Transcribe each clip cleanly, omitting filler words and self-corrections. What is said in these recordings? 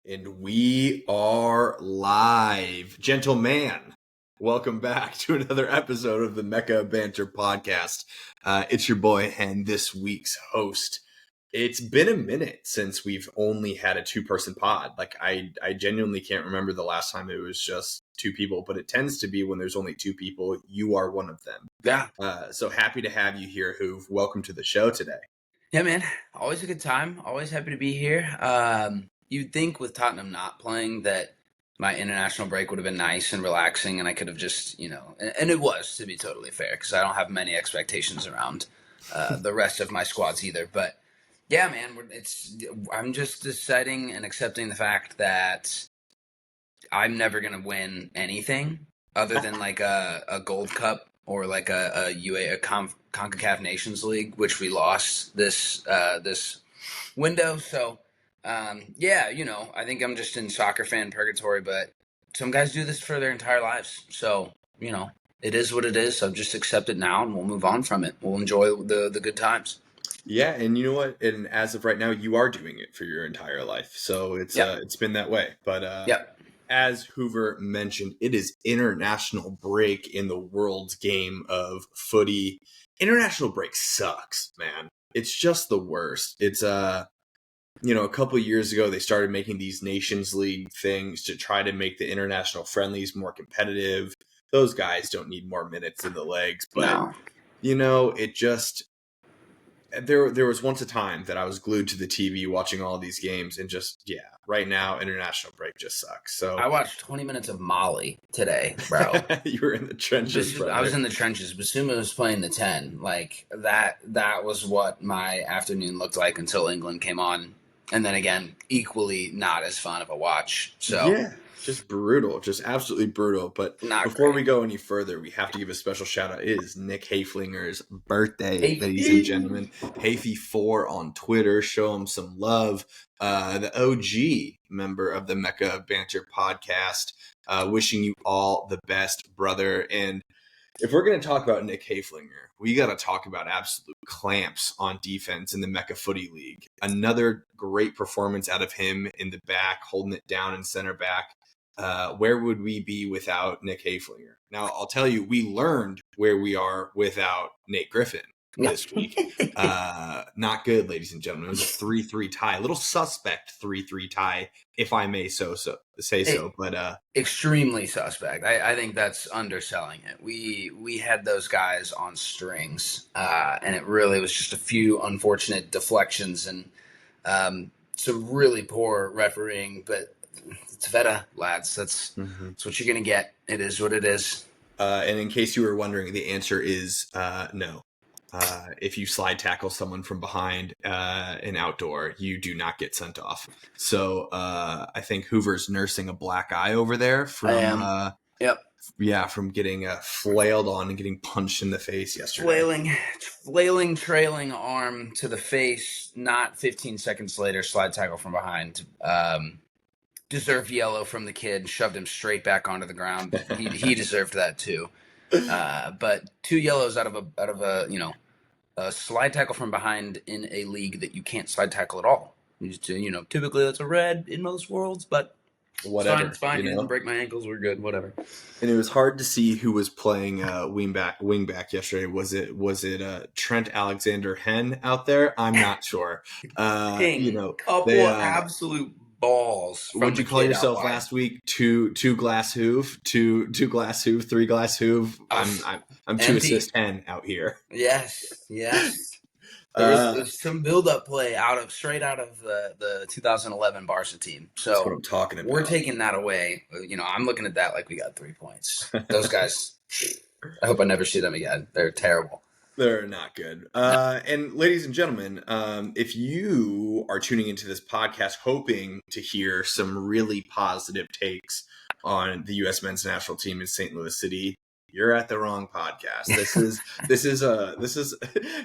And we are live. Gentlemen, welcome back to another episode of the Mecca of Banter podcast. It's your boy Hen, this week's host. It's been a minute since we've only had a two-person pod. I genuinely can't remember the last time it was just two people, but it tends to be when there's only two people. You are one of them. Yeah. So happy to have you here, Hoov. Welcome to the show today. Yeah, man. Always a good time. Always happy to be here. You'd think with Tottenham not playing that my international break would have been nice and relaxing, and I could have just, and it was, to be totally fair, because I don't have many expectations around the rest of my squads either. But yeah, man, I'm just deciding and accepting the fact that I'm never gonna win anything other than like a Gold Cup or like a CONCACAF Nations League, which we lost this window. So yeah, I think I'm just in soccer fan purgatory, but some guys do this for their entire lives. So, it is what it is. So just accept it now and we'll move on from it. We'll enjoy the good times. Yeah, and you know what? And as of right now, you are doing it for your entire life. So it's been that way. But as Hoover mentioned, it is international break in the world's game of footy. International break sucks, man. It's just the worst. It's a couple of years ago, they started making these Nations League things to try to make the international friendlies more competitive. Those guys don't need more minutes in the legs, but it just. There was once a time that I was glued to the TV watching all these games, and right now international break just sucks. So I watched 20 minutes of Mali today, bro. You were in the trenches. I was in the trenches. Basuma was playing the 10. Like that was what my afternoon looked like until England came on, and then again, equally not as fun of a watch. So yeah. Just brutal, just absolutely brutal. But before we go any further, we have to give a special shout out. It is Nick Hayflinger's birthday, ladies and gentlemen. Hayfy4 on Twitter. Show him some love. The OG member of the Mecca of Banter podcast. Wishing you all the best, brother. And if we're going to talk about Nick Hayflinger, we got to talk about absolute clamps on defense in the Mecca Footy League. Another great performance out of him in the back, holding it down in center back. Where would we be without Nick Hayflinger? Now, I'll tell you, we learned where we are without Nate Griffin this week. Not good, ladies and gentlemen. It was a 3-3 tie. A little suspect 3-3 tie, if I may say so. But extremely suspect. I think that's underselling it. We had those guys on strings, and it really was just a few unfortunate deflections and some really poor refereeing, but it's Veta, lads. That's what you're going to get. It is what it is. And in case you were wondering, the answer is no. If you slide tackle someone from behind an outdoor, you do not get sent off. So I think Hoover's nursing a black eye over there from from getting flailed on and getting punched in the face yesterday. Flailing, trailing arm to the face. Not 15 seconds later, slide tackle from behind. Deserved yellow from the kid, shoved him straight back onto the ground. He deserved that too. But 2 yellows out of a slide tackle from behind in a league that you can't slide tackle at all. Typically that's a red in most worlds, but whatever. It's fine. You didn't break my ankles. We're good. Whatever. And it was hard to see who was playing wing back yesterday. Was it Trent Alexander-Hen out there? I'm not sure. Couple absolute balls. What'd you call yourself last week? Two glass Hoov, two glass Hoov, 3 glass Hoov. I'm 2 assist Hen out here. Yes. There's some build-up play straight out of the 2011 Barca team. So that's what I'm talking about. We're taking that away. I'm looking at that like we got 3 points. Those guys, I hope I never see them again. They're terrible. They're not good. And ladies and gentlemen, if you are tuning into this podcast hoping to hear some really positive takes on the U.S. men's national team in St. Louis City, you're at the wrong podcast. This is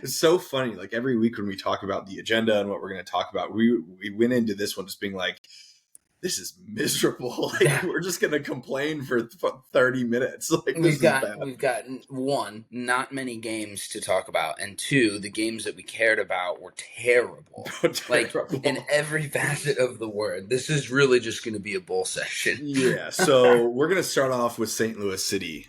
it's so funny. Like every week when we talk about the agenda and what we're going to talk about, we went into this one just being like, this is miserable. Like, we're just going to complain for 30 minutes. Like, this is bad. We've got one, not many games to talk about, and two, the games that we cared about were terrible. Like, in every facet of the word. This is really just going to be a bowl session. Yeah, so we're going to start off with St. Louis City.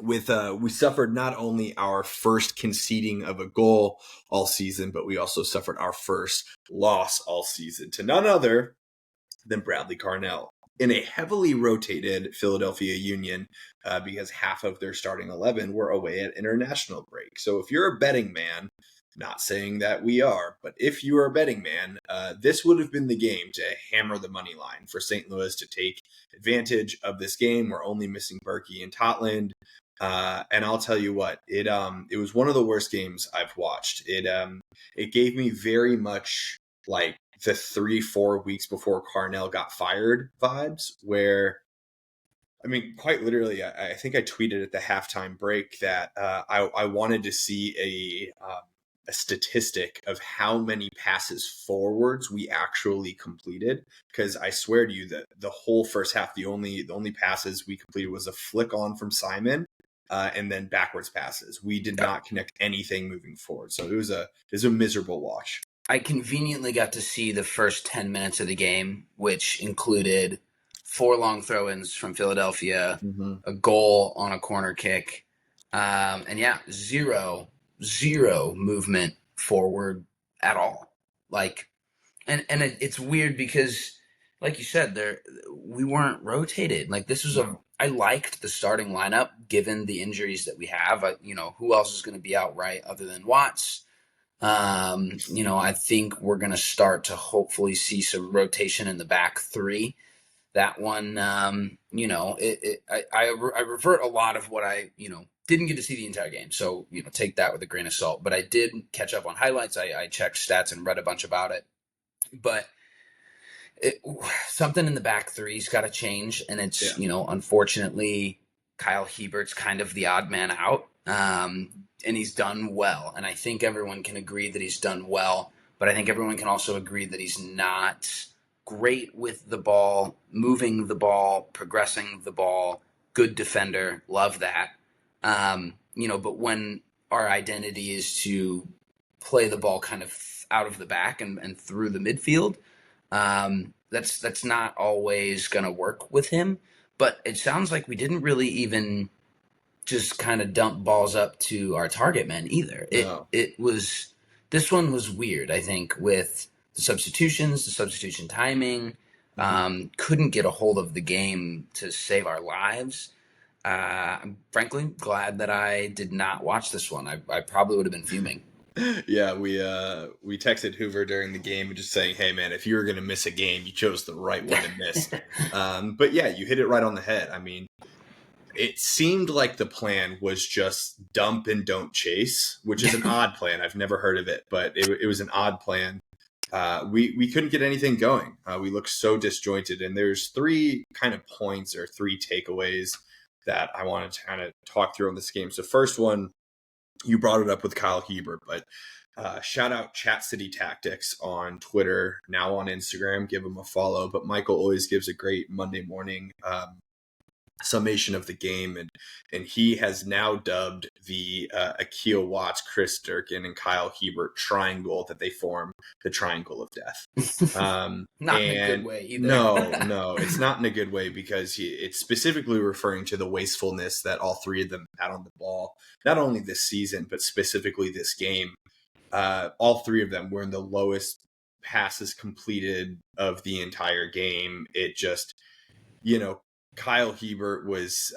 We suffered not only our first conceding of a goal all season, but we also suffered our first loss all season to none other than Bradley Carnell in a heavily rotated Philadelphia Union, because half of their starting 11 were away at international break. So if you're a betting man, not saying that we are, but if you are a betting man, this would have been the game to hammer the money line for St. Louis to take advantage of this game. We're only missing Berkey and Totland. And I'll tell you what, it was one of the worst games I've watched. It gave me very much like the 3-4 weeks before Carnell got fired vibes, where, I mean, quite literally, I think I tweeted at the halftime break that I wanted to see a statistic of how many passes forwards we actually completed, because I swear to you that the whole first half, the only passes we completed was a flick on from Simon, and then backwards passes. We did not connect anything moving forward, so it was a miserable watch. I conveniently got to see the first 10 minutes of the game, which included 4 long throw-ins from Philadelphia, a goal on a corner kick, and yeah, zero movement forward at all. Like, and it's weird because, like you said, we weren't rotated. Like, this was I liked the starting lineup given the injuries that we have. Who else is going to be out right other than Watts? I think we're going to start to hopefully see some rotation in the back three. That one, I revert a lot of what I, didn't get to see the entire game. So, take that with a grain of salt. But I did catch up on highlights. I checked stats and read a bunch about it. But something in the back three's got to change. And it's, unfortunately, Kyle Hiebert's kind of the odd man out. And he's done well. And I think everyone can agree that he's done well. But I think everyone can also agree that he's not great with the ball, moving the ball, progressing the ball, good defender, love that. But when our identity is to play the ball kind of out of the back and through the midfield, that's not always going to work with him. But it sounds like we didn't really even just kind of dump balls up to our target men either. This one was weird, I think, with the substitutions, the substitution timing. Couldn't get a hold of the game to save our lives. I'm frankly glad that I did not watch this one. I probably would have been fuming. Yeah, we texted Hoover during the game just saying, hey man, if you were going to miss a game, you chose the right one to miss. But yeah, you hit it right on the head. I mean, it seemed like the plan was just dump and don't chase, which is an odd plan. I've never heard of it, but it was an odd plan. We couldn't get anything going. We looked so disjointed, and there's 3 kind of points or 3 takeaways that I wanted to kind of talk through on this game. So first one, you brought it up with Kyle Hiebert, but shout out Chat City Tactics on Twitter, now on Instagram. Give him a follow. But Michael always gives a great Monday morning summation of the game, and he has now dubbed the Akil Watts, Chris Durkin, and Kyle Hiebert triangle that they form the triangle of death. Not in a good way either. No, it's not in a good way, because it's specifically referring to the wastefulness that all 3 of them had on the ball, not only this season, but specifically this game. All 3 of them were in the lowest passes completed of the entire game. It just, Kyle Hiebert was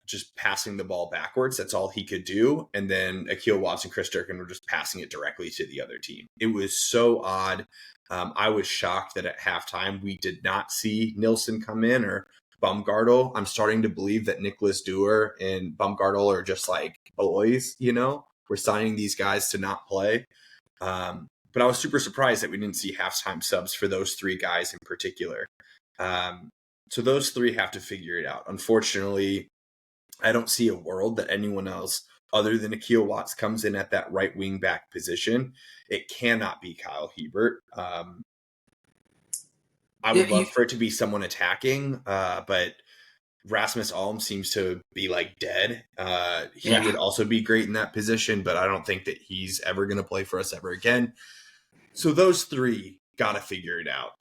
just passing the ball backwards. That's all he could do. And then Akil Watts and Chris Durkin were just passing it directly to the other team. It was so odd. I was shocked that at halftime we did not see Nilsson come in or Baumgartel. I'm starting to believe that Nicholas Dewar and Baumgartel are just like boys, We're signing these guys to not play. But I was super surprised that we didn't see halftime subs for those 3 guys in particular. So those 3 have to figure it out. Unfortunately, I don't see a world that anyone else other than Akil Watts comes in at that right wing back position. It cannot be Kyle Hiebert. I would love for it to be someone attacking, but Rasmus Alm seems to be like dead. He would also be great in that position, but I don't think that he's ever going to play for us ever again. So those three got to figure it out.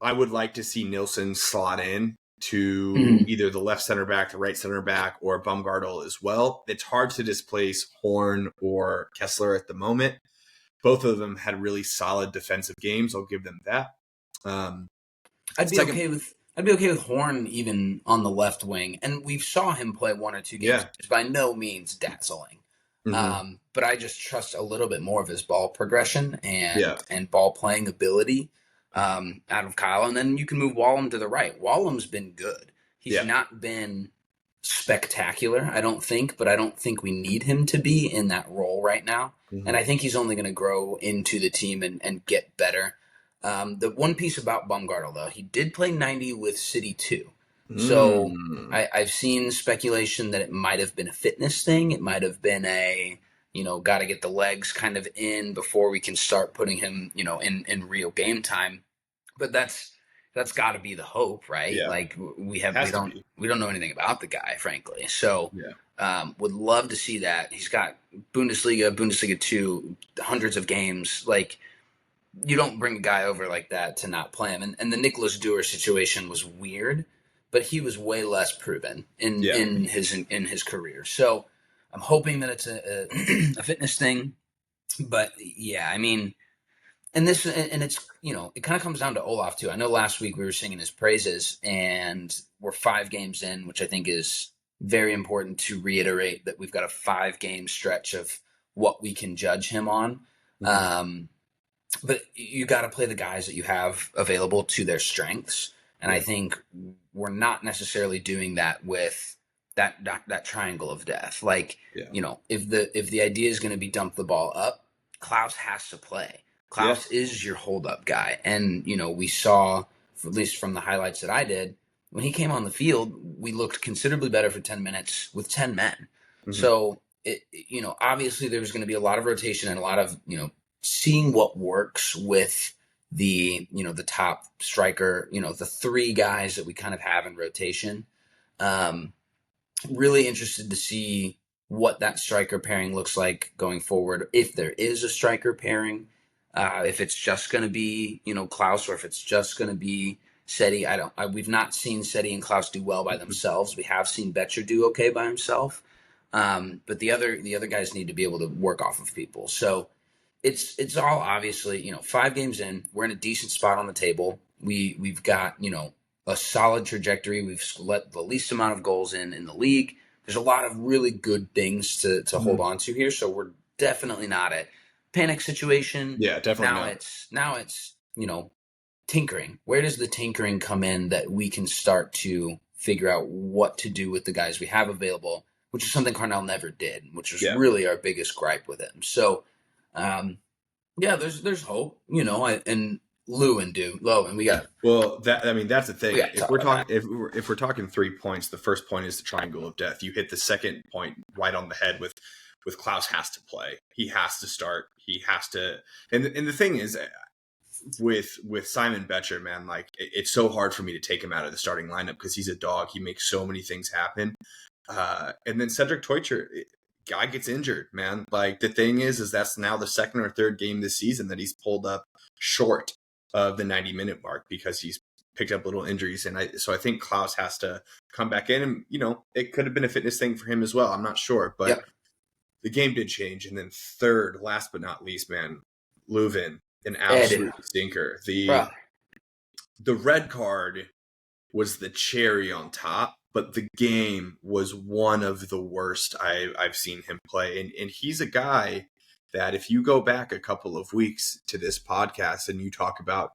I would like to see Nilsson slot in to either the left center back, the right center back, or Baumgartel as well. It's hard to displace Horn or Kessler at the moment. Both of them had really solid defensive games. I'll give them that. I'd be okay with Horn even on the left wing, and we saw him play 1 or 2 games. It's by no means dazzling, but I just trust a little bit more of his ball progression and ball playing ability out of Kyle. And then you can move Wallum to the right. Wallum's been good. He's not been spectacular, I don't think, but I don't think we need him to be in that role right now. And I think he's only going to grow into the team and get better. The one piece about Baumgartel, though, he did play 90 with City too. So I've seen speculation that it might have been a fitness thing. It might have been a, got to get the legs kind of in before we can start putting him, in real game time. But that's got to be the hope, right? Yeah. Like we don't know anything about the guy, frankly. So would love to see that. He's got Bundesliga 2, hundreds of games. Like, you don't bring a guy over like that to not play him. And the Nicholas Dewar situation was weird, but he was way less proven in his career. So I'm hoping that it's a fitness thing. But I mean, and it's it kind of comes down to Olaf too. I know last week we were singing his praises, and we're 5 games in, which I think is very important to reiterate that we've got a 5-game stretch of what we can judge him on. But you got to play the guys that you have available to their strengths. And I think we're not necessarily doing that with that triangle of death. Like, if the idea is going to be dump the ball up, Klaus has to play. Klaus is your hold up guy. And, we saw, at least from the highlights that I did, when he came on the field, we looked considerably better for 10 minutes with 10 men. So, obviously there's going to be a lot of rotation and a lot of, seeing what works with the top striker, the 3 guys that we kind of have in rotation. Really interested to see what that striker pairing looks like going forward. If there is a striker pairing, if it's just going to be, Klaus, or if it's just going to be Seti. We've not seen Seti and Klaus do well by themselves. We have seen Betcher do okay by himself. But the other guys need to be able to work off of people. So, it's all obviously, 5 games in, we're in a decent spot on the table. We've got, a solid trajectory. We've let the least amount of goals in the league. There's a lot of really good things to hold on to here. So we're definitely not at panic situation. Yeah, definitely. Now it's, tinkering. Where does the tinkering come in that we can start to figure out what to do with the guys we have available, which is something Carnell never did, which was really our biggest gripe with him. So, there's hope, and we got. Well, that's the thing. If we're talking 3 points, the first point is the triangle of death. You hit the second point right on the head with Klaus has to play. He has to start. He has to. And the thing is, with Simon Betcher, man, like it's so hard for me to take him out of the starting lineup because he's a dog. He makes so many things happen. And then Cedric Teucher, guy gets injured, man. Like the thing is that's now the second or third game this season that he's pulled up short of the 90-minute mark because he's picked up little injuries. And so I think Klaus has to come back in, and it could have been a fitness thing for him as well. I'm not sure, but the game did change. And then third, last but not least, man, Leuven, an absolute stinker. The red card was the cherry on top, but the game was one of the worst I've seen him play. And he's a guy that if you go back a couple of weeks to this podcast and you talk about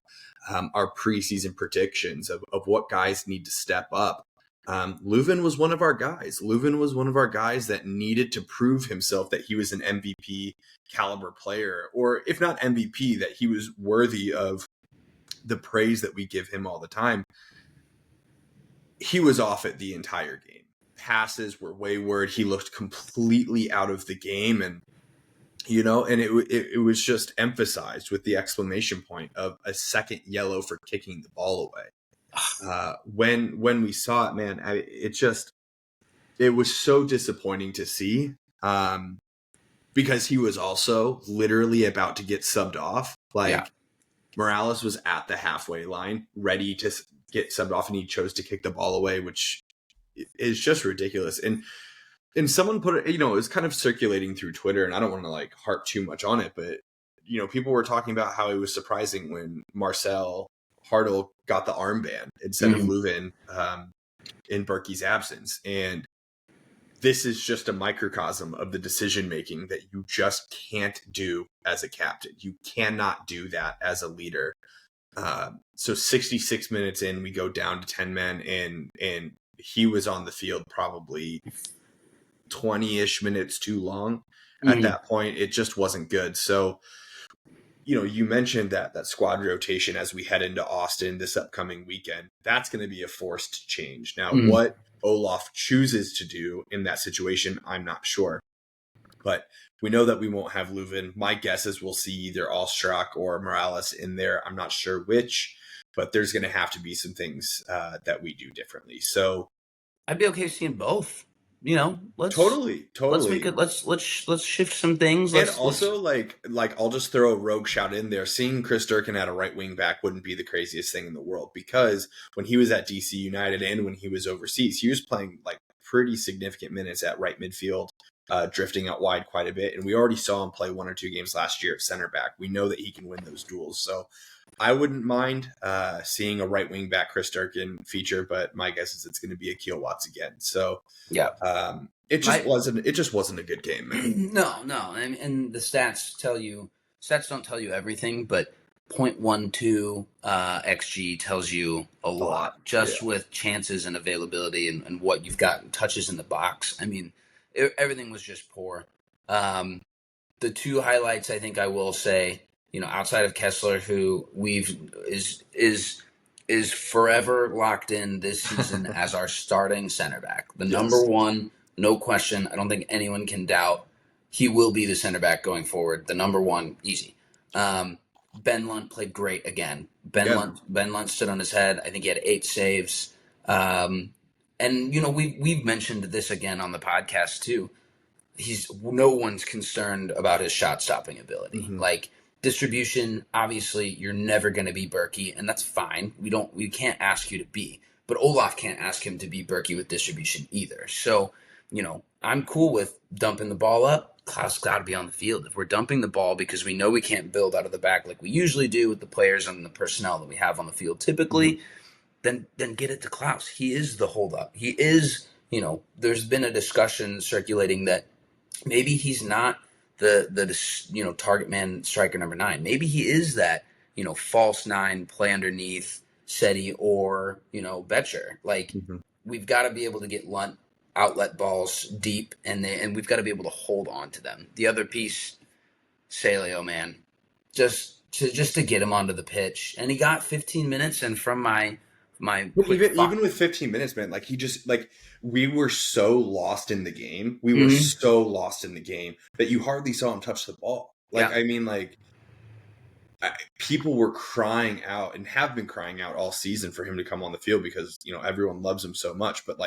our preseason predictions of what guys need to step up, Leuven was one of our guys. Leuven was one of our guys that needed to prove himself that he was an MVP caliber player, or if not MVP, that he was worthy of the praise that we give him all the time. He was off it the entire game. Passes were wayward. He looked completely out of the game. And and it was just emphasized with the exclamation point of a second yellow for kicking the ball away. When we saw it, man, it was so disappointing to see, because he was also literally about to get subbed off. Like, Morales was at the halfway line, ready to get subbed off, and he chose to kick the ball away, which is just ridiculous. And someone put it, it was kind of circulating through Twitter, and I don't want to like harp too much on it, but people were talking about how it was surprising when Marcel Hartl got the armband instead of Leuven in Berkey's absence. And this is just a microcosm of the decision making that you just can't do as a captain. You cannot do that as a leader. So 66 minutes in, we go down to 10 men, and he was on the field probably 20-ish minutes too long. At that point, it just wasn't good. So, you mentioned that squad rotation as we head into Austin this upcoming weekend. That's going to be a forced change. Now, what Olaf chooses to do in that situation, I'm not sure. But we know that we won't have Leuven. My guess is we'll see either Allstruck or Morales in there. I'm not sure which, but there's going to have to be some things that we do differently. So I'd be okay seeing both. Let's totally let's make it. Let's shift some things. And also, like I'll just throw a rogue shout in there. Seeing Chris Durkin at a right wing back wouldn't be the craziest thing in the world, because when he was at DC United and when he was overseas, he was playing like pretty significant minutes at right midfield, drifting out wide quite a bit. And we already saw him play 1 or 2 games last year at center back. We know that he can win those duels. So I wouldn't mind seeing a right wing back Chris Durkin feature, but my guess is it's going to be Akil Watts again. So it just wasn't a good game, man. No, and the stats don't tell you everything, but 0.12 xG tells you a lot, just with chances and availability and what you've got, touches in the box. I mean, everything was just poor. The 2 highlights, I think I will say, outside of Kessler, who is forever locked in this season as our starting center back, the number one, no question. I don't think anyone can doubt he will be the center back going forward. The number one, easy. Ben Lunt played great again. Ben Lunt stood on his head. I think he had 8 saves. And we've mentioned this again on the podcast too. No one's concerned about his shot stopping ability. Like, distribution, obviously you're never going to be Berkey, and that's fine. We can't ask you to be, but Olaf can't ask him to be Berkey with distribution either. So, I'm cool with dumping the ball up. Klaus got to be on the field. If we're dumping the ball because we know we can't build out of the back like we usually do with the players and the personnel that we have on the field typically, then get it to Klaus. He is the holdup. He is, there's been a discussion circulating that maybe he's not the target man striker number 9. Maybe he is that, false 9, play underneath Seti or, Betcher. Like, we've got to be able to get Lunt outlet balls deep, and we've got to be able to hold on to them. The other piece, Celio, man, just to get him onto the pitch, and he got 15 minutes. And from my even with 15 minutes, man, like he just we were so lost in the game. We were so lost in the game that you hardly saw him touch the ball. I mean, people were crying out and have been crying out all season for him to come on the field because, everyone loves him so much. But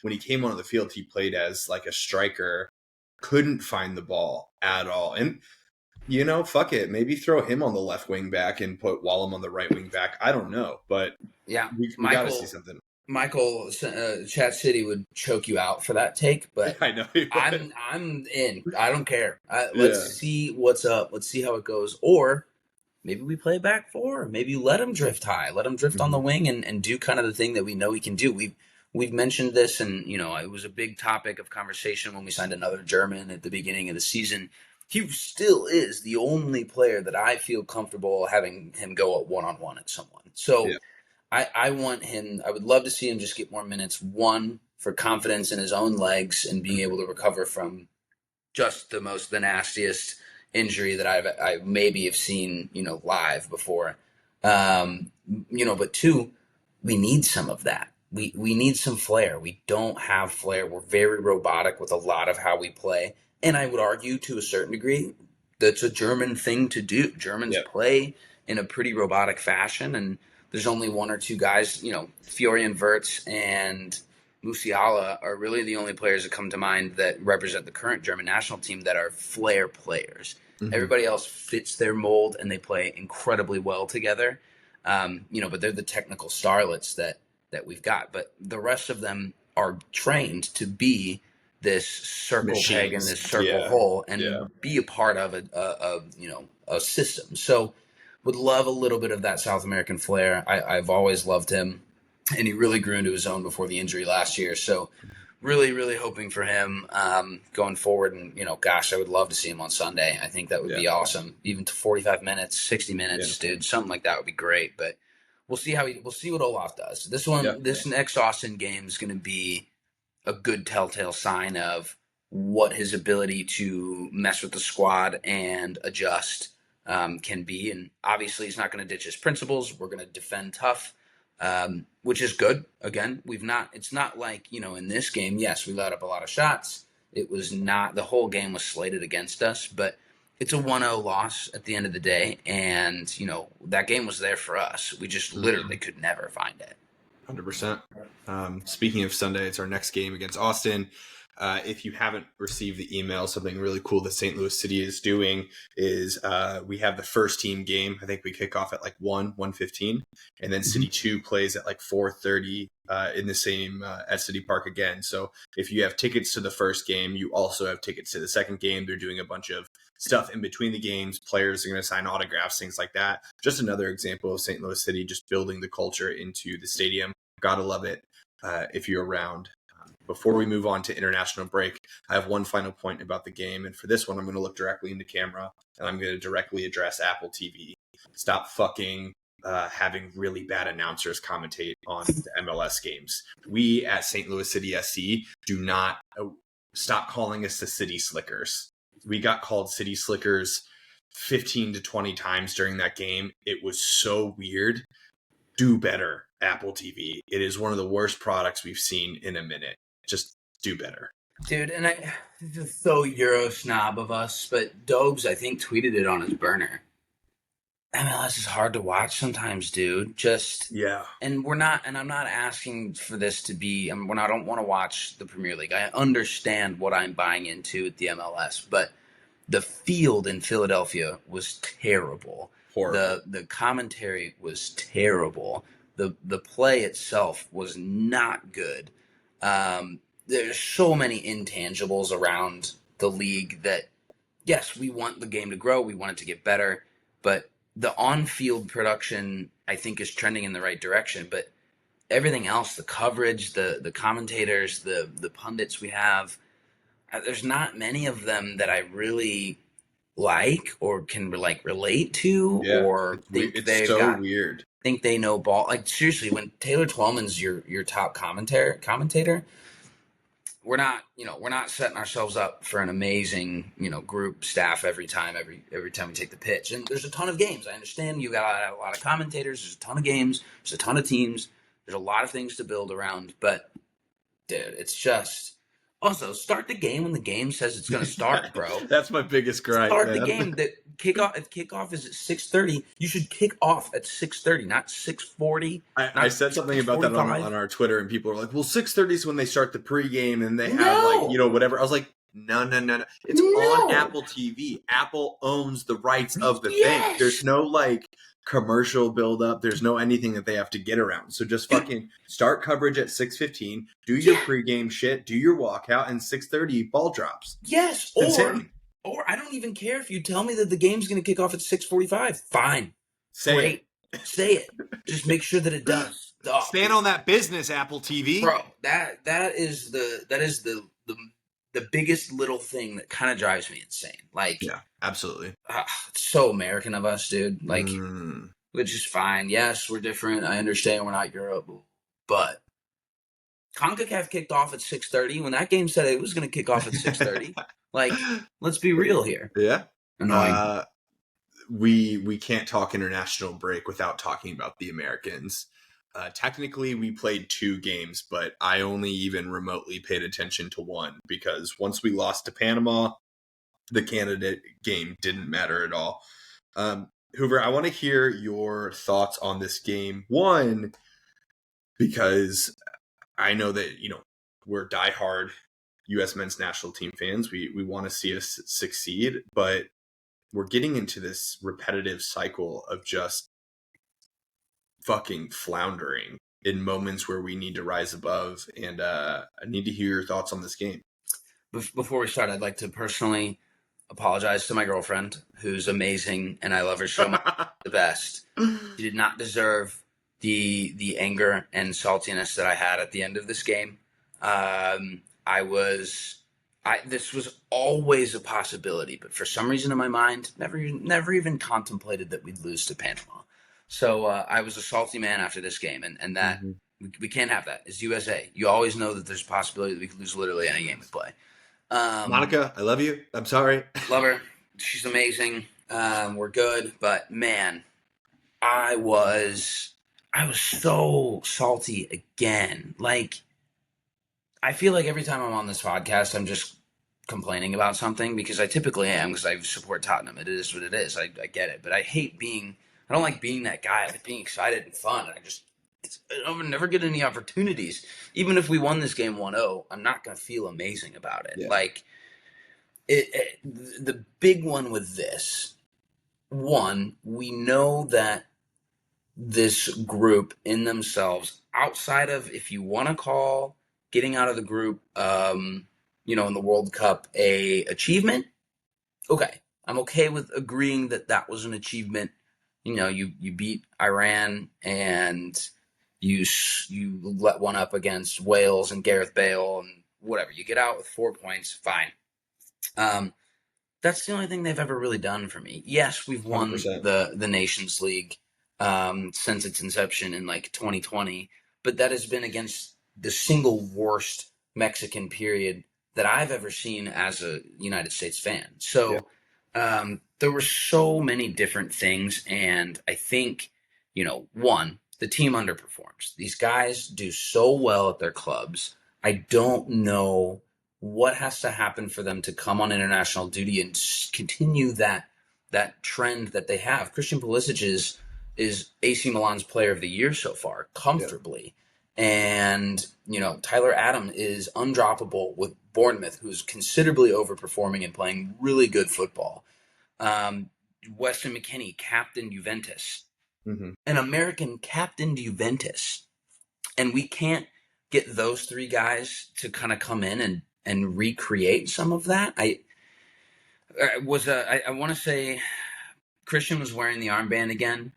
when he came onto the field, he played as a striker, couldn't find the ball at all. And, fuck it. Maybe throw him on the left wing back and put Wallum on the right wing back. I don't know. But we got to see something. Michael, Chat City would choke you out for that take, but I know I'm in. I don't care. Let's see what's up. Let's see how it goes. Or maybe we play back 4. Maybe you let him drift high. Let him drift on the wing and do kind of the thing that we know he can do. We've mentioned this, and it was a big topic of conversation when we signed another German at the beginning of the season. He still is the only player that I feel comfortable having him go at one-on-one at someone. So I want him. I would love to see him just get more minutes. 1, for confidence in his own legs and being able to recover from just the nastiest injury that I maybe have seen, live before. But 2, we need some of that. We need some flair. We don't have flair. We're very robotic with a lot of how we play. And I would argue to a certain degree, that's a German thing to do. Germans Yep. play in a pretty robotic fashion, and there's only one or two guys, Florian Wirtz and Musiala are really the only players that come to mind that represent the current German national team that are flair players. Mm-hmm. Everybody else fits their mold, and they play incredibly well together. But they're the technical starlets that we've got. But the rest of them are trained to be this circle peg in this circle hole and be a part of a system. So would love a little bit of that South American flair. I've always loved him, and he really grew into his own before the injury last year. So really, really hoping for him going forward. And, gosh, I would love to see him on Sunday. I think that would be awesome. Even to 45 minutes, 60 minutes, dude, something like that would be great. But we'll see we'll see what Olaf does. This next Austin game is going to be a good telltale sign of what his ability to mess with the squad and adjust can be. And obviously he's not going to ditch his principles. We're going to defend tough, which is good. Again, it's not like, in this game, yes, we let up a lot of shots. It was not, the whole game was slated against us, but it's a 1-0 loss at the end of the day. And, that game was there for us. We just literally could never find it. 100%. Speaking of Sunday, it's our next game against Austin. If you haven't received the email, something really cool that St. Louis City is doing is we have the first team game. I think we kick off at like 1:15, and then City 2 plays at like 4:30 in the same at City Park again. So if you have tickets to the first game, you also have tickets to the second game. They're doing a bunch of stuff in between the games. Players are going to sign autographs, things like that. Just another example of St. Louis City just building the culture into the stadium. Gotta love it if you're around. Before we move on to international break, I have one final point about the game. And for this one, I'm going to look directly into camera and I'm going to directly address Apple TV. Stop fucking having really bad announcers commentate on the MLS games. We at St. Louis City SC do not stop calling us the City Slickers. We got called City Slickers 15 to 20 times during that game. It was so weird. Do better, Apple TV. It is one of the worst products we've seen in a minute. Just do better. Dude, and this is so Euro snob of us, but Dobes, I think, tweeted it on his burner. MLS is hard to watch sometimes, dude. And I'm not asking for this to be, I don't want to watch the Premier League. I understand what I'm buying into at the MLS, but the field in Philadelphia was terrible. Horrible. The commentary was terrible. The play itself was not good. There's so many intangibles around the league that, yes, we want the game to grow. We want it to get better. But the on-field production, I think, is trending in the right direction. But everything else, the coverage, the commentators, the pundits we have, there's not many of them that I really like or can relate to or think it's so weird. Think they know ball. Like, seriously, when Taylor Twellman's your top commentator, we're not setting ourselves up for an amazing, group staff every time we take the pitch. And there's a ton of games. I understand you got a lot of commentators. There's a ton of games. There's a ton of teams. There's a lot of things to build around. But, dude, it's just... Also, start the game when the game says it's going to start, bro. That's my biggest gripe. Start the game. If kickoff is at 6:30, you should kick off at 6:30, not 6:40. I said something about that on our Twitter, and people are like, "Well, 6:30 is when they start the pregame, and they have whatever." I was like, "No. It's on Apple TV. Apple owns the rights of the thing. There's no commercial buildup. There's no anything that they have to get around. So just fucking start coverage at 6:15. Do your pregame shit. Do your walkout, and 6:30 ball drops. Yes, or I don't even care if you tell me that the game's going to kick off at 6:45. Fine, say it. Just make sure that it does. Stand on that business, Apple TV, bro. That is the biggest little thing that kind of drives me insane. Yeah, absolutely. It's so American of us, dude. Which is fine. Yes, we're different. I understand we're not Europe, but CONCACAF kicked off at 6:30 when that game said it was going to kick off at 6:30. Let's be real here. Yeah. Annoying. We can't talk international break without talking about the Americans. Technically, we played 2 games, but I only even remotely paid attention to one because once we lost to Panama, the candidate game didn't matter at all. Hoover, I want to hear your thoughts on this game. One, because I know that, we're diehard U.S. men's national team fans. We want to see us succeed, but we're getting into this repetitive cycle of just fucking floundering in moments where we need to rise above. And I need to hear your thoughts on this game. Before we start, I'd like to personally apologize to my girlfriend, who's amazing, and I love her so much. The best. She did not deserve the anger and saltiness that I had at the end of this game. This was always a possibility, but for some reason in my mind, never even contemplated that we'd lose to Panama. So I was a salty man after this game, and that we can't have that. It's USA. You always know that there's a possibility that we could lose literally any game we play. Monica, I love you. I'm sorry. Love her. She's amazing. We're good, but man, I was so salty again. Like, I feel like every time I'm on this podcast, I'm just complaining about something, because I typically am, because I support Tottenham. It is what it is. I get it, but I don't like being that guy. I like being excited and fun, and I never get any opportunities. Even if we won this game 1-0, I'm not going to feel amazing about it. Yeah. Like, the big one with this, one, we know that this group in themselves, outside of, if you want to call getting out of the group, in the World Cup a achievement, okay. I'm okay with agreeing that was an achievement. You beat Iran, and you let one up against Wales and Gareth Bale and whatever. You get out with 4 points, fine. That's the only thing they've ever really done for me. Yes, we've won 100%. the Nations League since its inception in like 2020, but that has been against the single worst Mexican period that I've ever seen as a United States fan. So there were so many different things, and I think, one, the team underperforms. These guys do so well at their clubs. I don't know what has to happen for them to come on international duty and continue that trend that they have. Christian Pulisic is AC Milan's player of the year so far, comfortably. Yeah. And, Tyler Adam is undroppable with Bournemouth, who's considerably overperforming and playing really good football. Weston McKennie captained Juventus. Mm-hmm. An American captained Juventus. And we can't get those three guys to kind of come in and recreate some of that. I want to say Christian was wearing the armband again,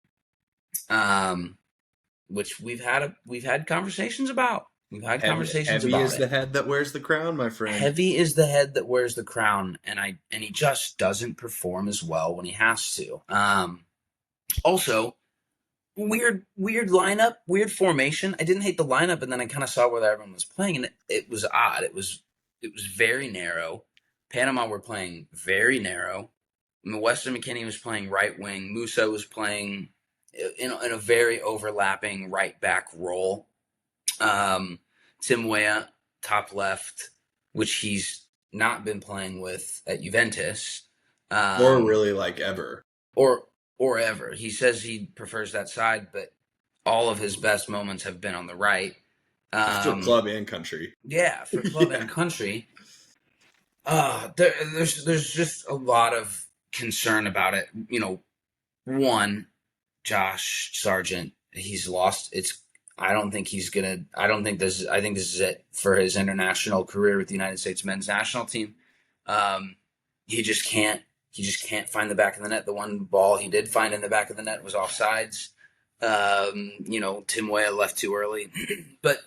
which we've had conversations about. We've had conversations about it. Heavy is the head that wears the crown, my friend. Heavy is the head that wears the crown, and he just doesn't perform as well when he has to. Also, weird lineup, weird formation. I didn't hate the lineup, and then I kind of saw where everyone was playing, and it was odd. It was very narrow. Panama were playing very narrow. Weston McKennie was playing right wing. Musa was playing in a very overlapping right back role. Tim Weah, top left, which he's not been playing with at Juventus. Or really like ever. Or ever. He says he prefers that side, but all of his best moments have been on the right. For club and country. Yeah, for club and country. There's just a lot of concern about it. One, Josh Sargent, he's lost. I think this is it for his international career with the United States men's national team. He just can't find the back of the net. The one ball he did find in the back of the net was offsides. Tim Weah left too early, but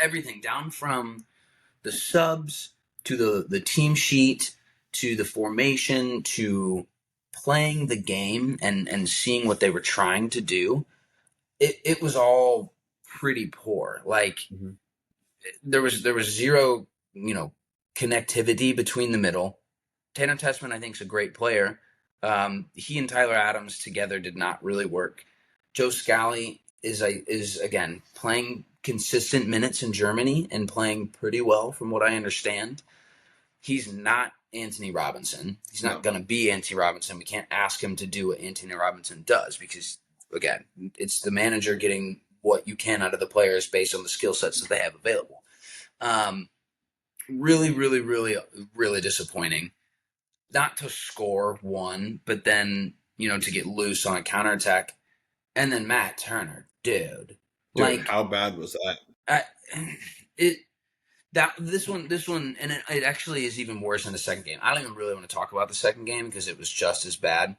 everything down from the subs to the team sheet to the formation to playing the game and seeing what they were trying to do, it was all pretty poor. Like there was zero, connectivity between the middle. Tanner Tessman, I think, is a great player. He and Tyler Adams together did not really work. Joe Scally is again playing consistent minutes in Germany and playing pretty well from what I understand. He's not Anthony Robinson. He's not going to be Anthony Robinson. We can't ask him to do what Anthony Robinson does because, again, it's the manager getting what you can out of the players based on the skill sets that they have available. Really, really, really, really disappointing. Not to score one, but then, to get loose on a counterattack. And then Matt Turner, dude. How bad was that? This one, and it actually is even worse in the second game. I don't even really want to talk about the second game because it was just as bad.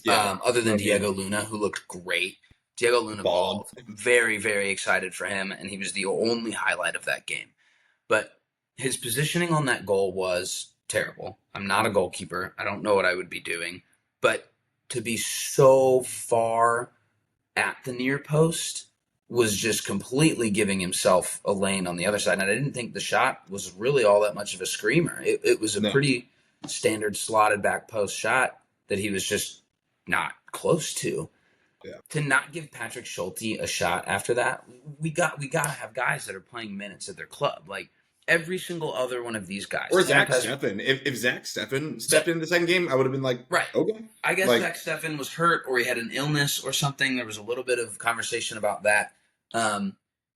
Yeah, other than Diego Luna, who looked great. Diego Luna balled. Very, very excited for him, and he was the only highlight of that game. But his positioning on that goal was terrible. I'm not a goalkeeper. I don't know what I would be doing. But to be so far at the near post was just completely giving himself a lane on the other side. And I didn't think the shot was really all that much of a screamer. It was a pretty standard slotted back post shot that he was just not close to. Yeah. To not give Patrick Schulte a shot after that, we got to have guys that are playing minutes at their club. Like every single other one of these guys. Or Zach Steffen. If Zach Steffen stepped in the second game, I would have been like, right, okay. I guess Zach Steffen was hurt or he had an illness or something. There was a little bit of conversation about that.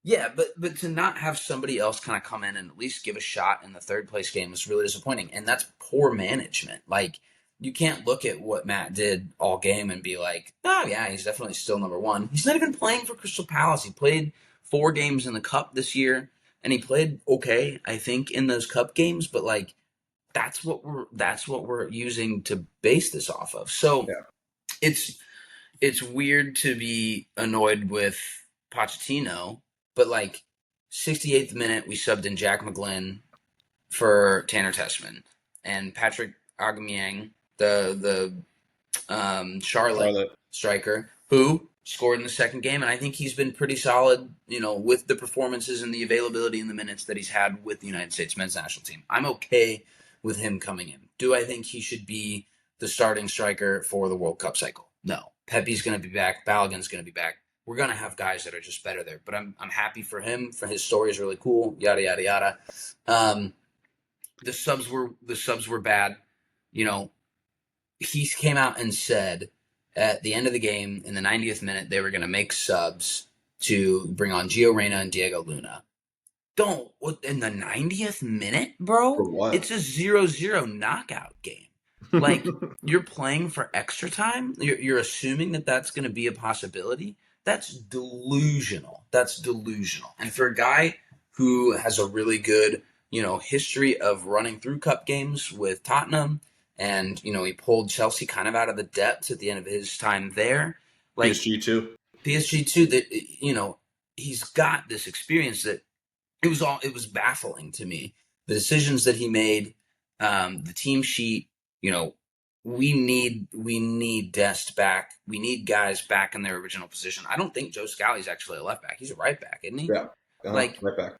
Yeah, but to not have somebody else kind of come in and at least give a shot in the third place game was really disappointing. And that's poor management. Like, you can't look at what Matt did all game and be like, oh, yeah, he's definitely still number one. He's not even playing for Crystal Palace. He played 4 games in the Cup this year, and he played okay, I think, in those Cup games. But, like, that's what we're using to base this off of. So it's weird to be annoyed with Pochettino, but, like, 68th minute, we subbed in Jack McGlynn for Tanner Tessman. And Patrick Aubameyang, the Charlotte striker, who scored in the second game, and I think he's been pretty solid, with the performances and the availability in the minutes that he's had with the United States men's national team. I'm okay with him coming in. Do I think he should be the starting striker for the World Cup cycle? No. Pepe's going to be back. Balogun's going to be back. We're going to have guys that are just better there. But I'm happy for him. For his story is really cool. Yada yada yada. The subs were bad. He came out and said at the end of the game, in the 90th minute, they were going to make subs to bring on Gio Reyna and Diego Luna. In the 90th minute, bro? For what? It's a 0-0 knockout game. Like, you're playing for extra time? You're assuming that that's going to be a possibility? That's delusional. And for a guy who has a really good, history of running through cup games with Tottenham, and, he pulled Chelsea kind of out of the depths at the end of his time there. Like, PSG too, that, he's got this experience that it was baffling to me. The decisions that he made, the team sheet, we need Dest back. We need guys back in their original position. I don't think Joe Scally's actually a left back. He's a right back, isn't he? Yeah. Right back.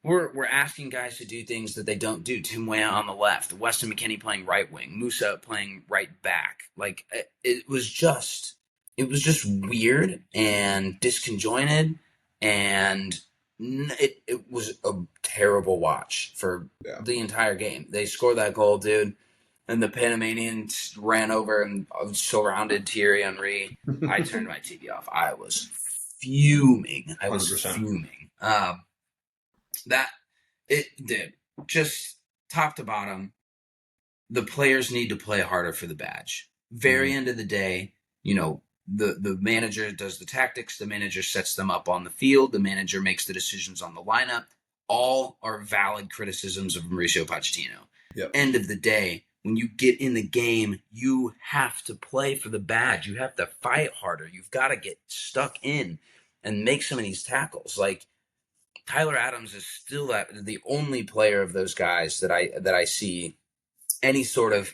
We're asking guys to do things that they don't do. Tim Weah on the left, Weston McKennie playing right wing, Musa playing right back. Like, it was just weird and disconjointed, and it was a terrible watch for the entire game. They scored that goal, dude, and the Panamanians ran over and surrounded Thierry Henry. I turned my TV off. I was fuming. 100%. Just top to bottom, the players need to play harder for the badge. Very end of the day, the manager does the tactics, the manager sets them up on the field, the manager makes the decisions on the lineup. All are valid criticisms of Mauricio Pochettino. Yep. End of the day, when you get in the game, you have to play for the badge. You have to fight harder. You've got to get stuck in and make some of these tackles. Like, Tyler Adams is still the only player of those guys that I see any sort of,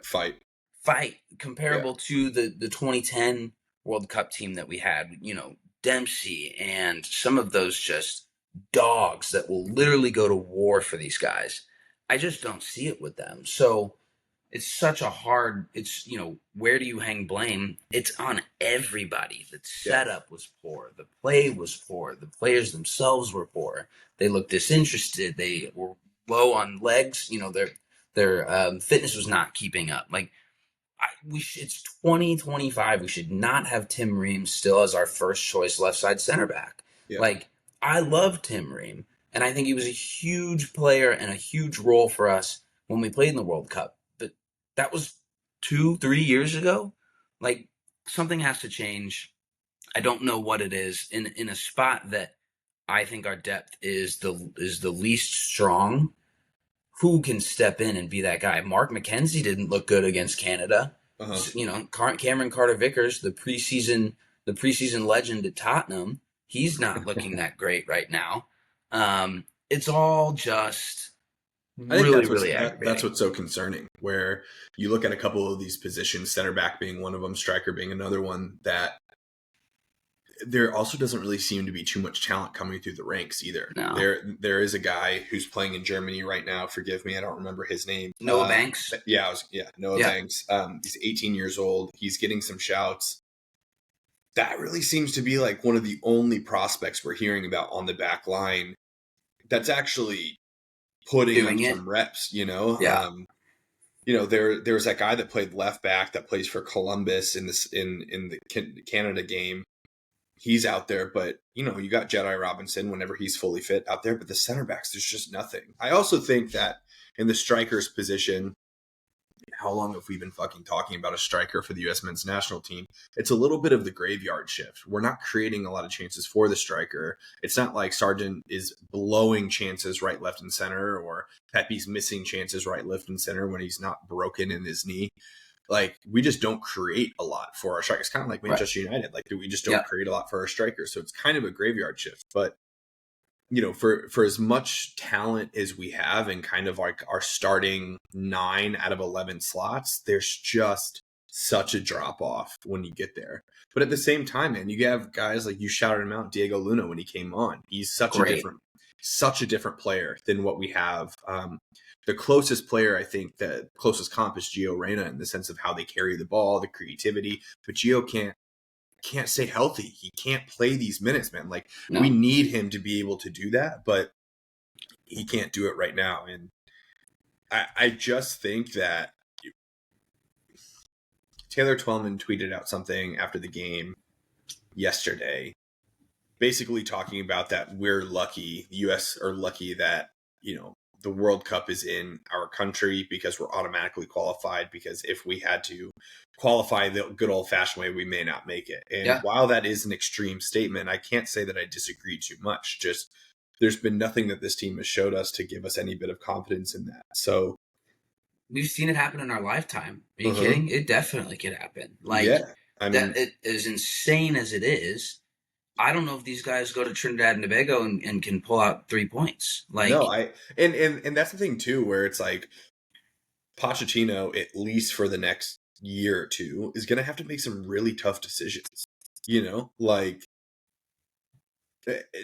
fight comparable to the 2010 World Cup team that we had, Dempsey and some of those just dogs that will literally go to war for these guys. I just don't see it with them. So it's such a hard, where do you hang blame? It's on everybody. The setup was poor. The play was poor. The players themselves were poor. They looked disinterested. They were low on legs. Their fitness was not keeping up. Like it's 2025. We should not have Tim Ream still as our first choice left side center back. Yeah. Like I love Tim Ream, and I think he was a huge player and a huge role for us when we played in the World Cup. But that was 2-3 years ago. Like something has to change. I don't know what it is in a spot that I think our depth is the least strong. Who can step in and be that guy? Mark McKenzie didn't look good against Canada. Cameron Carter-Vickers, the preseason legend at Tottenham, he's not looking that great right now. It's all just really aggravating. That's what's so concerning. Where you look at a couple of these positions, center back being one of them, striker being another one, that there also doesn't really seem to be too much talent coming through the ranks either. No. There is a guy who's playing in Germany right now. Forgive me, I don't remember his name. Noah Banks. Noah Banks. He's 18 years old. He's getting some shouts. That really seems to be like one of the only prospects we're hearing about on the back line that's actually putting in some reps. Yeah. There's that guy that played left back that plays for Columbus in the Canada game. He's out there, but you got Jedi Robinson whenever he's fully fit out there, but the center backs, there's just nothing. I also think that in the striker's position, how long have we been fucking talking about a striker for the U.S. men's national team? It's a little bit of the graveyard shift. We're not creating a lot of chances for the striker. It's not like Sargent is blowing chances right, left, and center, or Pepe's missing chances right, left, and center when he's not broken in his knee. Like, we just don't create a lot for our strikers. It's kind of like Manchester United. Like, we just don't create a lot for our strikers. So it's kind of a graveyard shift. But, for as much talent as we have and kind of like our starting 9 out of 11 slots, there's just such a drop off when you get there. But at the same time, man, you have guys like you shouted him out, Diego Luna, when he came on. He's such a different player than what we have. The closest player, I think, the closest comp is Gio Reyna in the sense of how they carry the ball, the creativity. But Gio can't stay healthy. He can't play these minutes, man. Like, we need him to be able to do that, but he can't do it right now. And I just think that Taylor Twellman tweeted out something after the game yesterday, basically talking about that we're lucky, the U.S. are lucky that, the World Cup is in our country because we're automatically qualified, because if we had to qualify the good old-fashioned way, we may not make it. And while that is an extreme statement, I can't say that I disagree too much. Just there's been nothing that this team has showed us to give us any bit of confidence in that. So we've seen it happen in our lifetime. Are you kidding? It definitely could happen. Like, it is insane as it is. I don't know if these guys go to Trinidad and Tobago and can pull out 3 points. Like, no, and that's the thing too, where it's like Pochettino, at least for the next year or two, is going to have to make some really tough decisions. Like,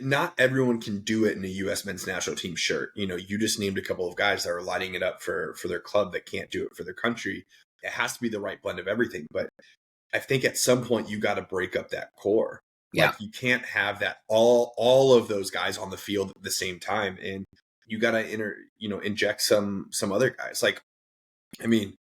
not everyone can do it in a U.S. men's national team shirt. You just named a couple of guys that are lighting it up for their club that can't do it for their country. It has to be the right blend of everything. But I think at some point you got to break up that core. Like, you can't have that all of those guys on the field at the same time, and you got to inject some other guys. Like, I mean,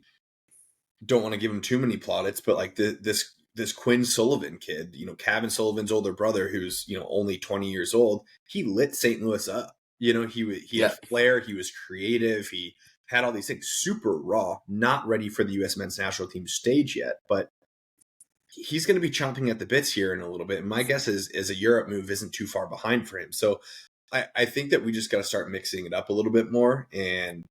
don't want to give him too many plaudits, but like this Quinn Sullivan kid, Kevin Sullivan's older brother, who's only 20 years old, he lit St. Louis up. He had flair, he was creative, he had all these things, super raw, not ready for the U.S. men's national team stage yet, but he's going to be chomping at the bits here in a little bit. And my guess is a Europe move isn't too far behind for him. So I think that we just got to start mixing it up a little bit more. And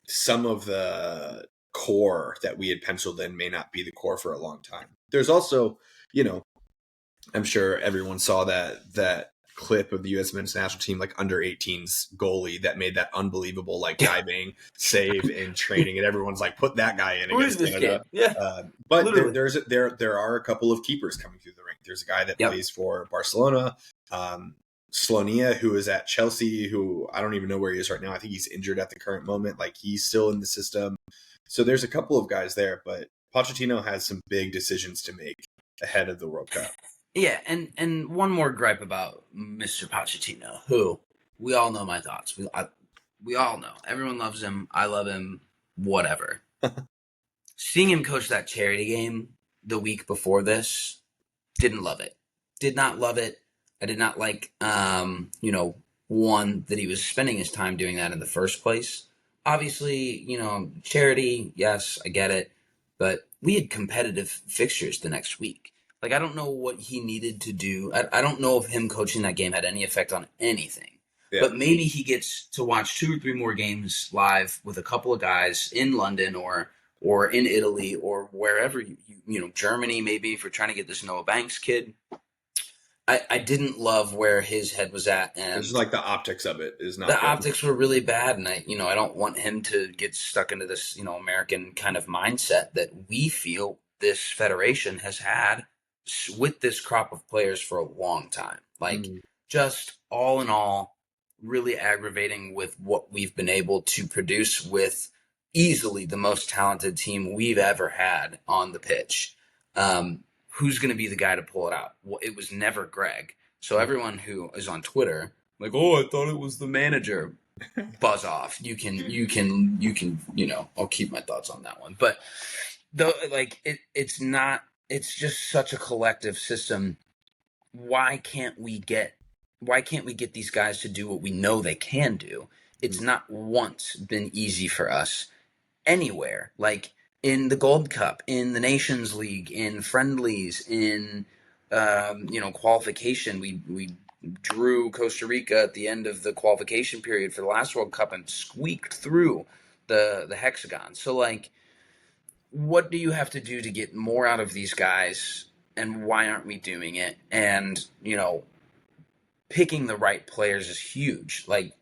some of the core that we had penciled in may not be the core for a long time. There's also, I'm sure everyone saw that clip of the U.S. men's national team, like under 18s goalie that made that unbelievable like diving save in training, and everyone's like, put that guy in against Canada. But there are a couple of keepers coming through the ring. There's a guy that plays for Barcelona, Slonia, who is at Chelsea, who I don't even know where he is right now. I think he's injured at the current moment. Like, he's still in the system. So there's a couple of guys there, but Pochettino has some big decisions to make ahead of the World Cup. Yeah, and one more gripe about Mr. Pochettino, who we all know my thoughts. We all know. Everyone loves him. I love him. whatever. Seeing him coach that charity game the week before this, didn't love it. Did not love it. I did not like, one, that he was spending his time doing that in the first place. Obviously, charity, yes, I get it. But we had competitive fixtures the next week. Like, I don't know what he needed to do. I don't know if him coaching that game had any effect on anything. Yeah. But maybe he gets to watch 2 or 3 more games live with a couple of guys in London or in Italy or wherever, Germany maybe, if we're trying to get this Noah Banks kid. I didn't love where his head was at, and it's just like the optics of it is not. The optics were really bad, and I don't want him to get stuck into this American kind of mindset that we feel this federation has had with this crop of players for a long time. Like, just all in all, really aggravating with what we've been able to produce with easily the most talented team we've ever had on the pitch. Who's going to be the guy to pull it out? Well, it was never Greg. So everyone who is on Twitter, like, oh, I thought it was the manager, buzz off. You can, I'll keep my thoughts on that one. But though, like, it's just such a collective system. Why can't we get these guys to do what we know they can do? It's not once been easy for us anywhere. Like, in the Gold Cup, in the Nations League, in friendlies, in qualification, we drew Costa Rica at the end of the qualification period for the last World Cup and squeaked through the hexagon. So, like, what do you have to do to get more out of these guys, and why aren't we doing it? And picking the right players is huge. Like,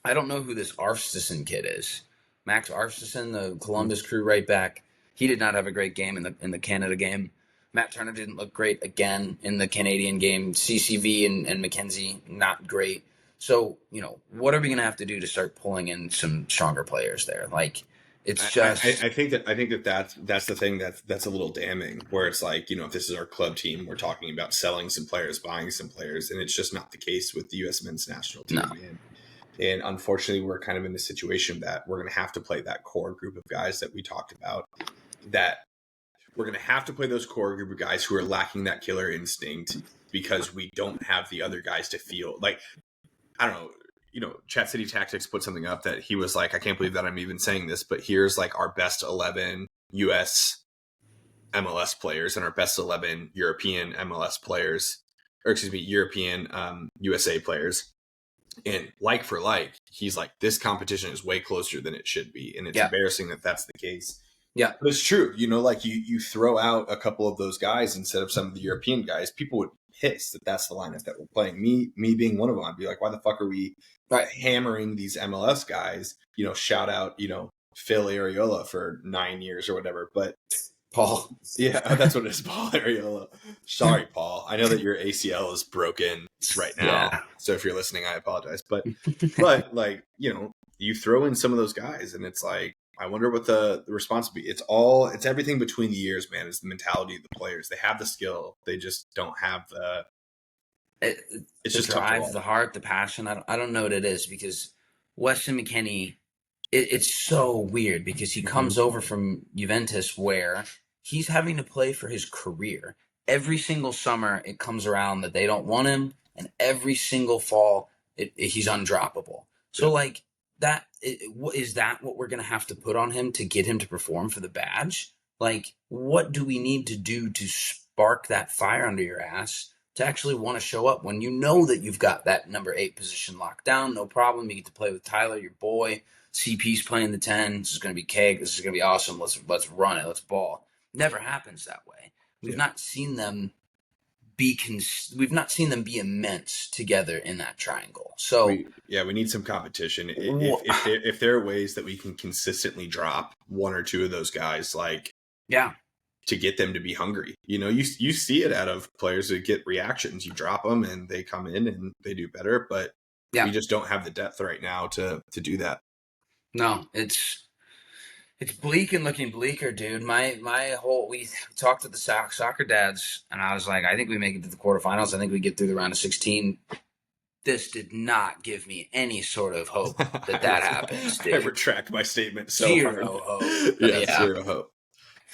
I don't know who this Arfstesen kid is. Max Arfstesen, the Columbus Crew right back. He did not have a great game in the Canada game. Matt Turner didn't look great again in the Canadian game. CCV and McKenzie, not great. So, what are we going to have to do to start pulling in some stronger players there? Like, it's just... I think that's the thing that's a little damning, where it's like, if this is our club team, we're talking about selling some players, buying some players, and it's just not the case with the U.S. men's national team. No. And unfortunately, we're kind of in the situation that we're going to have to play that core group of guys that we talked about, that we're going to have to play those core group of guys who are lacking that killer instinct because we don't have the other guys to feel like, I don't know, Chat City Tactics put something up that he was like, I can't believe that I'm even saying this, but here's like our best 11 US MLS players and our best 11 European MLS players, or excuse me, European USA players. And like for like, he's like, this competition is way closer than it should be. And it's embarrassing that that's the case. Yeah. But it's true. Like you throw out a couple of those guys instead of some of the European guys, people would be pissed that that's the lineup that we're playing. Me being one of them, I'd be like, why the fuck are we hammering these MLS guys? Shout out, Phil Ariola for 9 years or whatever. But Paul. Yeah, that's what it is, Paul Ariola. Sorry, Paul. I know that your ACL is broken right now. Yeah. So if you're listening, I apologize. But like, you throw in some of those guys and it's like, I wonder what the response would be. It's everything between the years, man. It's the mentality of the players. They have the skill. They just don't have it's the just drive, the heart, the passion. I don't know what it is, because Weston McKennie, it's so weird because he comes over from Juventus where he's having to play for his career. Every single summer it comes around that they don't want him, and every single fall he's undroppable. So like that, is that what we're going to have to put on him to get him to perform for the badge? Like, what do we need to do to spark that fire under your ass to actually want to show up when you know that you've got that number 8 position locked down? No problem. You get to play with Tyler, your boy. CP's playing the 10. This is going to be cake. This is going to be awesome. Let's run it. Let's ball. Never happens that way. We've not seen them be immense together in that triangle. So we need some competition. If there are ways that we can consistently drop 1 or 2 of those guys, like to get them to be hungry. You see it out of players that get reactions. You drop them and they come in and they do better, but we just don't have the depth right now to do that. No, it's bleak and looking bleaker, dude. We talked to the soccer dads, and I was like, I think we make it to the quarterfinals. I think we get through the round of 16 this did not give me any sort of hope that happens, dude. I retract my statement so Zero hard. hope. Yeah, zero hope.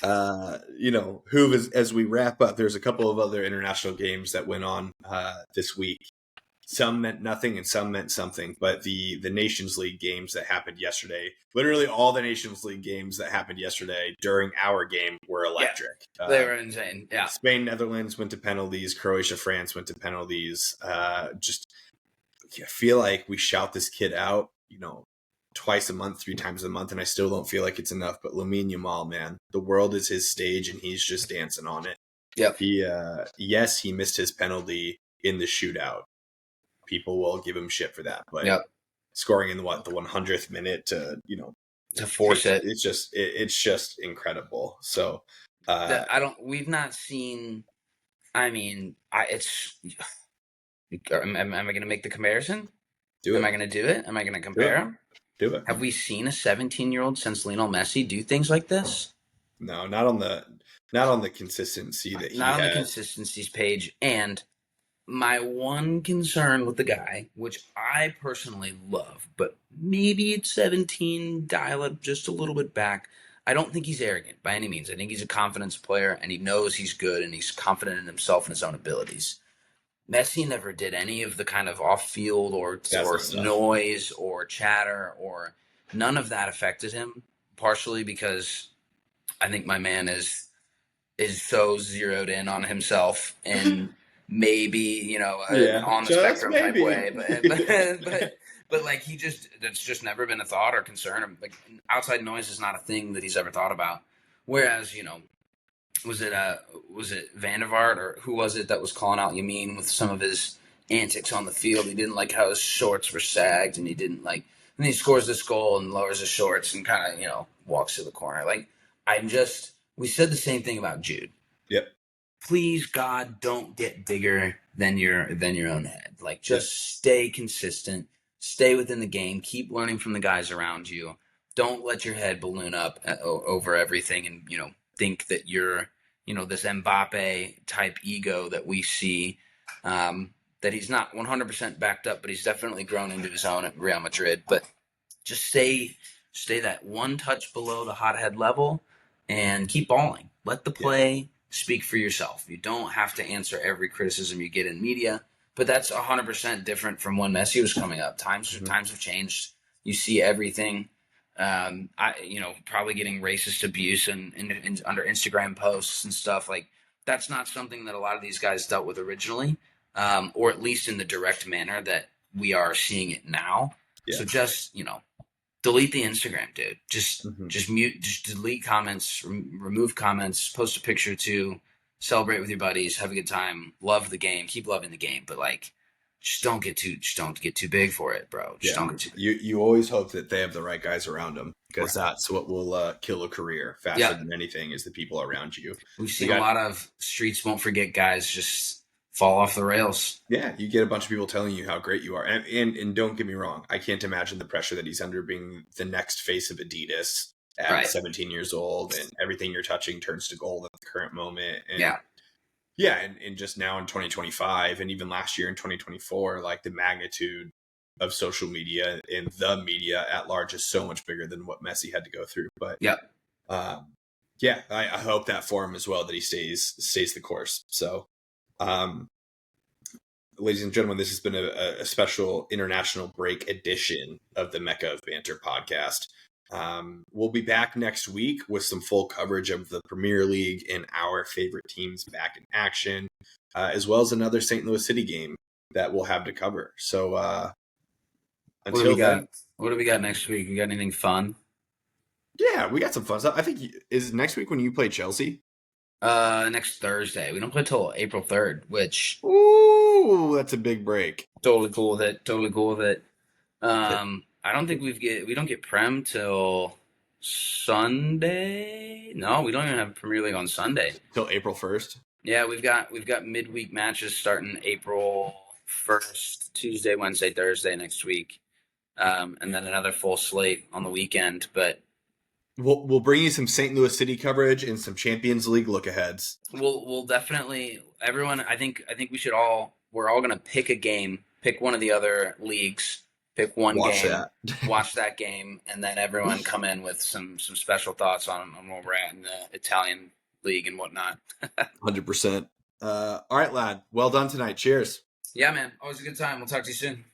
Hoov, as we wrap up, there's a couple of other international games that went on this week. Some meant nothing and some meant something, but the Nations League games that happened yesterday, literally all the Nations League games that happened yesterday during our game were electric. They were insane. Yeah. Spain, Netherlands went to penalties. Croatia, France went to penalties. I feel like we shout this kid out, twice a month, 3 times a month, and I still don't feel like it's enough. But Lamine Yamal, man, the world is his stage, and he's just dancing on it. Yep. He missed his penalty in the shootout. People will give him shit for that, but scoring in the 100th minute to force it, it's just incredible. So we've not seen. I mean, Am I going to make the comparison? Am I going to do it? Am I going to compare them? Do it. Have we seen a 17-year-old since Lionel Messi do things like this? No, not on the consistency that he not on had. The consistencies page. And my one concern with the guy, which I personally love, but maybe at 17, dial it just a little bit back. I don't think he's arrogant by any means. I think he's a confidence player, and he knows he's good, and he's confident in himself and his own abilities. Messi never did any of the kind of off-field or noise or chatter, or none of that affected him, partially because I think my man is so zeroed in on himself and maybe, on the spectrum type way. But like that's just never been a thought or concern. Like outside noise is not a thing that he's ever thought about. Whereas, was it Van der Vaart or who was it that was calling out Yamin with some of his antics on the field? He didn't like how his shorts were sagged, and he didn't like. And he scores this goal and lowers his shorts and kind of walks to the corner. Like we said the same thing about Jude. Yep. Please, God, don't get bigger than your own head. Like just stay consistent, stay within the game, keep learning from the guys around you. Don't let your head balloon up over everything, and think that you're, this Mbappe type ego that we see, that he's not 100% backed up, but he's definitely grown into his own at Real Madrid. But just stay that one touch below the hothead level and keep balling. Let the play speak for yourself. You don't have to answer every criticism you get in media, but that's 100% different from when Messi was coming up. Times have changed. You see everything. Probably getting racist abuse and under Instagram posts and stuff. Like that's not something that a lot of these guys dealt with originally, or at least in the direct manner that we are seeing it now. So just delete the Instagram, dude. Just mute, just delete comments, remove comments, post a picture to celebrate with your buddies, have a good time, love the game, keep loving the game, but like. Just don't get too big for it, bro. Don't get too big. You always hope that they have the right guys around them, because that's what will kill a career faster than anything is the people around you. We've seen a lot of streets won't forget guys just fall off the rails. Yeah, you get a bunch of people telling you how great you are. And don't get me wrong, I can't imagine the pressure that he's under being the next face of Adidas at 17 years old, and everything you're touching turns to gold at the current moment. And and just now in 2025 and even last year in 2024, like the magnitude of social media and the media at large is so much bigger than what Messi had to go through. But I hope that for him as well, that he stays the course. So, ladies and gentlemen, this has been a special international break edition of the Mecca of Banter podcast. We'll be back next week with some full coverage of the Premier League and our favorite teams back in action, as well as another St. Louis City game that we'll have to cover. So until then, what do we got next week? You got anything fun? Yeah, we got some fun stuff. I think is next week when you play Chelsea. Next Thursday. We don't play till April 3rd, which that's a big break. Totally cool with it. I don't think we don't get Prem till Sunday. No, we don't even have Premier League on Sunday till April 1st. Yeah, we've got midweek matches starting April 1st, Tuesday, Wednesday, Thursday next week, and then another full slate on the weekend. But we'll bring you some St. Louis City coverage and some Champions League look aheads. We'll definitely, everyone. I think we're all going to pick a game pick one of the other leagues, pick one Watch game, that. watch that game, and then everyone come in with some special thoughts on where we're at in the Italian league and whatnot. 100%. All right, lad. Well done tonight. Cheers. Yeah, man. Always a good time. We'll talk to you soon.